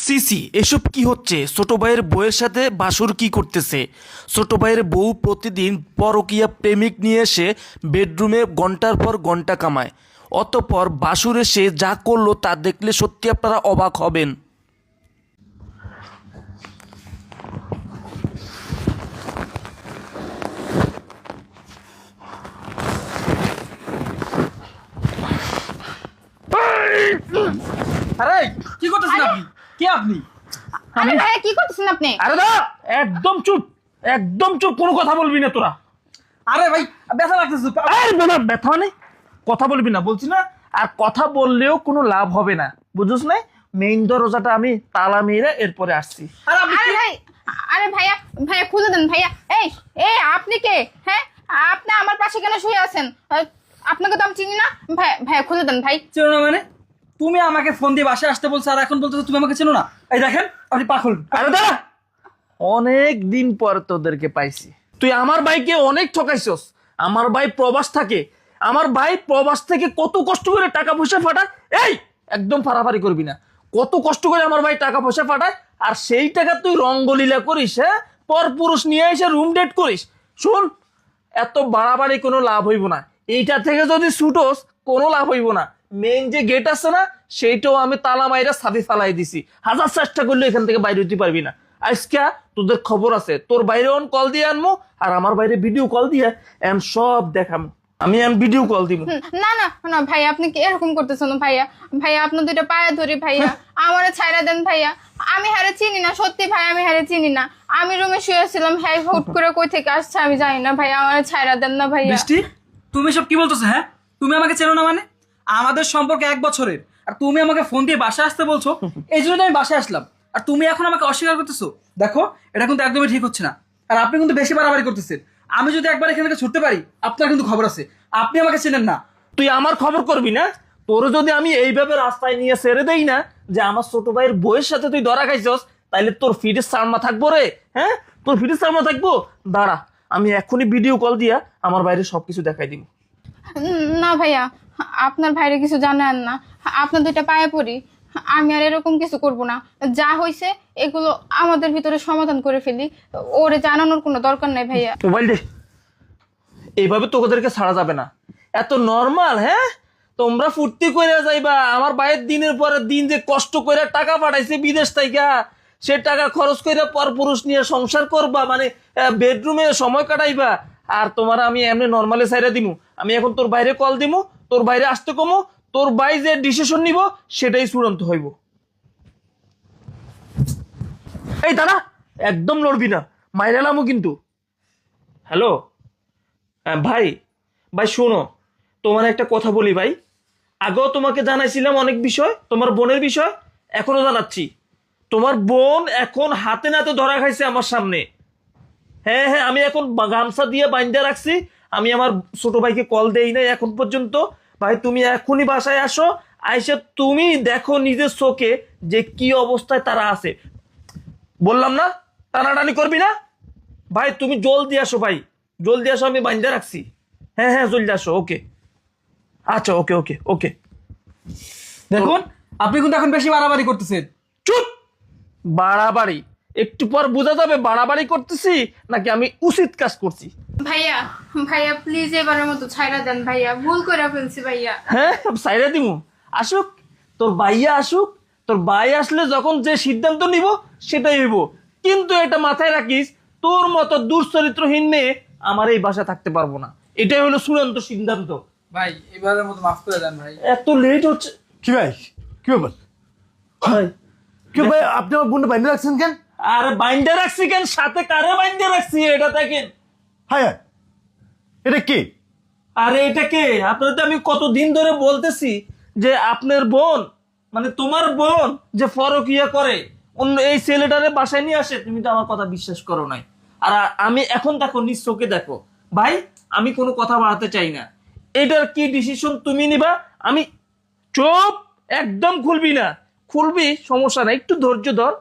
CC এসব কি হচ্ছে? ছোট ভাইয়ের বউয়ের সাথে বাসুর কি করতেছে? ছোট ভাইয়ের বউ প্রতিদিন পরকীয়া প্রেমিক নিয়ে এসে বেডরুমে ঘন্টার পর ঘন্টা কামায়, অতঃপর বাসুর এসে যা করলো তা দেখলে সত্যি আপনারা অবাক হবেন। আরে কি করতেছেন আপনি? কে আপনি? আরে ভাইয়া কি করতেছেন আপনি? আরে দা, একদম চুপ, একদম চুপ, কোনো কথা বলবি না তোরা। আরে ভাই ব্যথা লাগতেছে। আরে বাবা, ব্যথা মানে কথা বলবি না বলছি না। আর কথা বললেও কোনো লাভ হবে না, বুঝছ না? মেইন দরজাটা আমি তালা মেরে এরপরে আসছি। আরে আপনি আরে ভাই, আরে ভাইয়া, ভাইয়া খুলে দেন ভাইয়া। এই এই আপনি কে? হ্যাঁ, আপনি আমার পাশে কেন শুয়ে আছেন? আপনাকে তো আমি চিনি না। ভাইয়া খুলে দেন ভাই। চেনো না মানে? তুমি আমাকে ফোন দিয়ে বাসায় আসতে বলছো আর এখন বলতেছো তুমি আমাকে চেনো না? এই দেখেন আপনি পাগল। আরে দাঁড়া, অনেক দিন পর তোদেরকে পাইছি। তুই আমার ভাইকে অনেক ঠকাইছস। আমার ভাই প্রবাস থাকে, আমার ভাই প্রবাস থেকে কত কষ্ট করে টাকা পয়সা ফাটায়। এই একদম ফাড়াফাড়ি করবি না। কত কষ্ট করে আমার ভাই টাকা পয়সা ফাটায়, আর সেই টাকা তুই রঙ্গলীলা করিস। হ্যাঁ, পর পুরুষ নিয়ে এসে রুম ডেট করিস। শুন, এত বাড়াবাড়ি কোনো লাভ হইব না। এইটা থেকে যদি ছুটোস কোনো লাভ হইব না। মেইন যে গেট আছে না, সেইটাও আমি তালা মাইরা ছাদে ফালাই দিছি। হাজার চেষ্টা করলে এখান থেকে বাইরে হইতে পারবি না। আজকে তোদের খবর আছে, তোর বাইরে অন কল দিয়ে আনবো, আর আমার বাইরে ভিডিও কল দিয়ে এন সব দেখামো। আমি এন ভিডিও কল দিব। না না না ভাইয়া, আপনি কি এরকম করতেছেন? ভাইয়া ভাইয়া আপনার দুইটা পায়ে ধরি ভাইয়া, আমারে ছাইরা দেন ভাইয়া। আমি হারে চিনি না, সত্যি ভাই আমি হারে চিনি না। আমি রুমে শুয়েছিলাম, হ্যাঁ হুট করে কই থেকে আসছে আমি জানি না ভাইয়া, আমারে ছাইরা দেন না ভাইয়া। বৃষ্টি, তুমি সব কি বলতেছো? হ্যাঁ, তুমি আমাকে চেনো না মানে? আমাদের সম্পর্ক 1 বছরের, আর তুমি আমাকে ফোন দিয়ে বাসায় আসতে বলছো। এই জন্য আমি বাসায় আসলাম, আর তুমি এখন আমাকে অস্বীকার করতেছো। দেখো, এটা কিন্তু একদমই ঠিক হচ্ছে না। আর আপনি কিন্তু বেশি বাড়াবাড়ি করতেছেন। আমি যদি একবার এখান থেকে ছুটতে পারি, আপনার কিন্তু খবর আছে। আপনি আমাকে চেনেন না। তুই আমার খবর করবি না? তোর যদি আমি এইভাবে রাস্তায় নিয়ে ছেড়ে দেই না যে আমার ছোট ভাইয়ের বউয়ের সাথে তুই ধরা খাইছস, তাইলে তোর ফিটের সারমা থাকবো রে। হ্যাঁ, তোর ফিটের সারমা থাকবো। দাঁড়া, আমি এখনই ভিডিও কল দিয়া আমার বাইরে সবকিছু দেখাই দিব। না ভাইয়া, আপনার ভাইরে কিছু জানান না। আপনার দুইটা পায়ে পড়ি, আমি আর এরকম কিছু করব না। যা হয়েছে এগুলো আমাদের ভিতরে সমাধান করে ফেলি, ওরে জানানোর কোনো দরকার নাই ভাইয়া। মোবাইল দে। এইভাবে তোদেরকে ছাড়া যাবে না। এত নর্মাল? হ্যাঁ, তোমরা ফুর্তি করে যাইবা। আমার ভাইয়ের দিনের পরে দিন যে কষ্ট করে টাকা পাঠাইছে বিদেশ থেকে, সে টাকা খরচ করে পরপুরুষ নিয়ে সংসার করবা, মানে বেডরুমে সময় কাটাইবা। আর তোমার আমি এমনি নর্মালি ছাইরা দিমু। আমি এখন তোর বাইরে কল দিমু, তোর বাইরে আসতে কমো, তোর ভাই যে ডিসিশন নিব সেটাই চূড়ান্ত হইব। এই দাদা, একদম লড়বি না, মাইরালামও কিন্তু। হ্যালো, হ্যাঁ ভাই, ভাই শোনো, তোমার একটা কথা বলি ভাই। আগেও তোমাকে জানাইছিলাম অনেক বিষয়, তোমার বোনের বিষয়, এখনো জানাচ্ছি। তোমার বোন এখন হাতে নাতে ধরা খাইছে আমার সামনে। হ্যাঁ হ্যাঁ, আমি এখন গামছা দিয়ে বাইন্ধা রাখছি। আমি আমার ছোট ভাইকে কল দেই নাই এখন পর্যন্ত। ভাই তুমি এখনই বাসায় আসো, আইসে তুমি দেখো নিজের চোখে যে কি অবস্থায় তারা আছে। বললাম না, টানাটানি করবি না। ভাই তুমি জলদি আসো, ভাই জলদি আসো, আমি বাইন্ধা রাখছি। হ্যাঁ হ্যাঁ, জলদি আসো। ওকে, আচ্ছা, ওকে ওকে ওকে। দেখুন, আপনি কিন্তু এখন বেশি বাড়াবাড়ি করতেছেন। চুপ! বাড়াবাড়ি একটু পর বোঝা যাবে বাড়াবাড়ি করতেছি নাকি আমি উচিত কাজ করছি। ভাইয়া ভাইয়া প্লিজ এবারের মতো ছাইরা দেন ভাইয়া, ভুল করে ফেলছি ভাইয়া। হ্যাঁ, সাইরা দিমু। আসুক তোর ভাইয়া, আসুক। তোর ভাই আসলে যখন যে সিদ্ধান্ত নিব সেটাই হইব। কিন্তু এটা মাথায় রাখিস, তোর মতো দুশ্চরিত্রহীন মেয়ে আমার এই বাসা থাকতে পারবো না। এটাই হলো চূড়ান্ত সিদ্ধান্ত। ভাই এবারের মতো মাফ করে দেন ভাই। এত লেট হচ্ছে। কি ভাই, কি ব্যাপার? ভাই, কি ভাই, আপনি আমার বোনটা বাইন্দে রাখছেন কেন? আরে বাইন্দে রাখছি কেন? সাথে কারে বাইন্দে রাখছি এটা দেখেন। হায় হায়, এটা কি? আরে এটা কে? আপনার তো আমি কতদিন ধরে বলতেছি যে আপনার বোন, মানে তোমার বোন যে পরকীয়া করে, অন্য এই ছেলেটারে বাসায় নিয়ে আসে, তুমি তো আমার কথা বিশ্বাস করো নাই। আর আমি এখন দেখো, নিজ চোখে দেখো। ভাই আমি কোনো কথা বাড়াতে চাই না। এটার কি ডিসিশন তুমি নিবা। আমি চুপ, একদম খুলবি না। খুলবি সমস্যা নাই, একটু ধৈর্য ধর।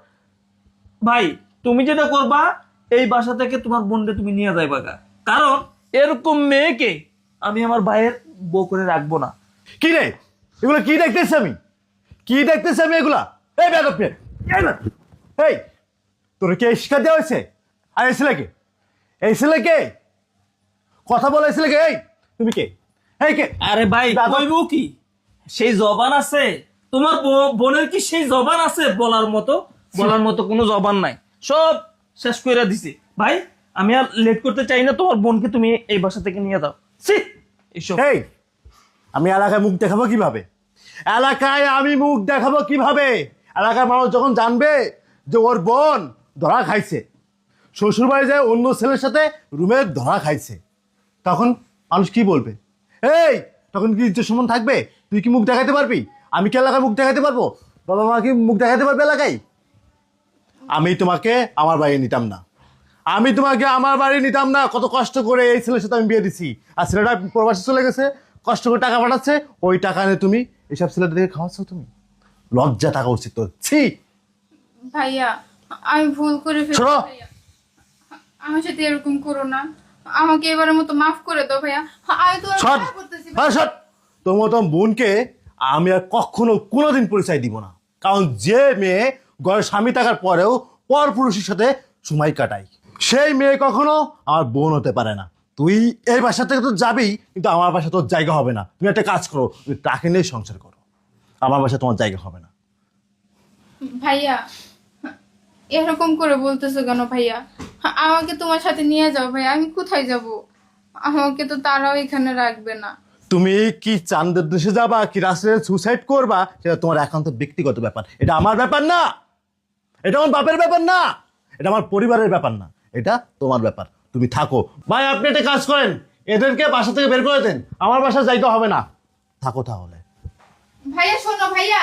ভাই তুমি যেটা করবা, এই বাসা থেকে তোমার বোনকে তুমি নিয়ে যাইবা গা। কারণ এরকম মেয়েকে আমি আমার ভাইয়ের বউ করে রাখবো না। কি রে, এগুলো কি দেখতেছি আমি? কি দেখতেছি আমি এগুলা? এই বেদপে, এই তোর কে শিক্ষা দেওয়া হয়েছে? আর এই ছেলেকে, এই ছেলেকে কথা বলা, এই ছেলেকে, এই তুমি কে? এই কে? আরে ভাই দাদা- কইবো কি, সেই জবান আছে তোমার বোনের? কি সেই জবান আছে বলার মতো? বলার মতো কোনো জবান নাই, সব শেষ করে দিছি। ভাই আমি আর লেট করতে চাই না, তোমার বোনকে তুমি এই বাসা থেকে নিয়ে দাও। ছি, এইসব এই আমি এলাকায় মুখ দেখাবো কিভাবে? এলাকায় আমি মুখ দেখাবো কিভাবে? এলাকার মানুষ যখন জানবে যে ওর বোন ধরা খাইছে, শ্বশুর বাড়ি যায় অন্য ছেলের সাথে রুমে ধরা খাইছে, তখন মানুষ কি বলবে? এই তখন কি ইজ্জত সম্মান থাকবে? তুই কি মুখ দেখাতে পারবি? আমি কি এলাকায় মুখ দেখাতে পারবো? বাবা মা কি মুখ দেখাতে পারবে এলাকায়? আমি তোমাকে আমার বাড়ি নিতাম না, আমি তোমাকে আমার বাড়ি নিতাম না। কত কষ্ট করে এই ছেলের সাথে আমি বিয়ে দিছি, আর ছেলেটা প্রবাসে চলে গেছে, কষ্ট করে টাকা পাঠাচ্ছে, ওই টাকা নিয়ে তুমি এসব ছেলেদেরকে খাওয়াচ্ছ। তুমি লজ্জা থাকা উচিত তোর। ছি! ভাইয়া আমি ভুল করে ফেলেছি শোনো। ভাইয়া, আমার সাথে এরকম করো না, আমাকে এবারের মতো মাফ করে দাও ভাইয়া। আমি তো সৎ, হ্যাঁ সৎ, তোমার মতন বোনকে আমি আর কখনো কোনোদিন পরিচয় দিব না। কারণ যে মেয়ে ঘরের স্বামী থাকার পরেও পর পুরুষের সাথে সময় কাটায়, সেই মেয়ে কখনো আমার বোন হতে পারে না। তুই এই বাসা থেকে তো যাবি, কিন্তু আমার বাসা তোর জায়গা হবে না। তুমি একটা কাজ করো, তুমি তাকে নিয়ে সংসার করো, আমার বাসা তোমার জায়গা হবে না। ভাইয়া এরকম করে বলতেছো কেন ভাইয়া? আমাকে তোমার সাথে নিয়ে যাও ভাইয়া, আমি কোথায় যাব? আমাকে তো তারাও এখানে রাখবে না। তুমি কি চাঁদের দেশে যাবা, কি রাস্তায় সুসাইড করবা, সেটা তোমার একান্ত ব্যক্তিগত ব্যাপার। এটা আমার ব্যাপার না, এটা আমার বাপের ব্যাপার না, এটা আমার পরিবারের ব্যাপার না, এটা তোমার ব্যাপার। তুমি থাকো। ভাই আপনি একটা কাজ করেন, এদেরকে বাসা থেকে বের করে দেন, আমার বাসা যাইতে হবে না, থাকো তাহলে। ভাইয়া শোনো ভাইয়া,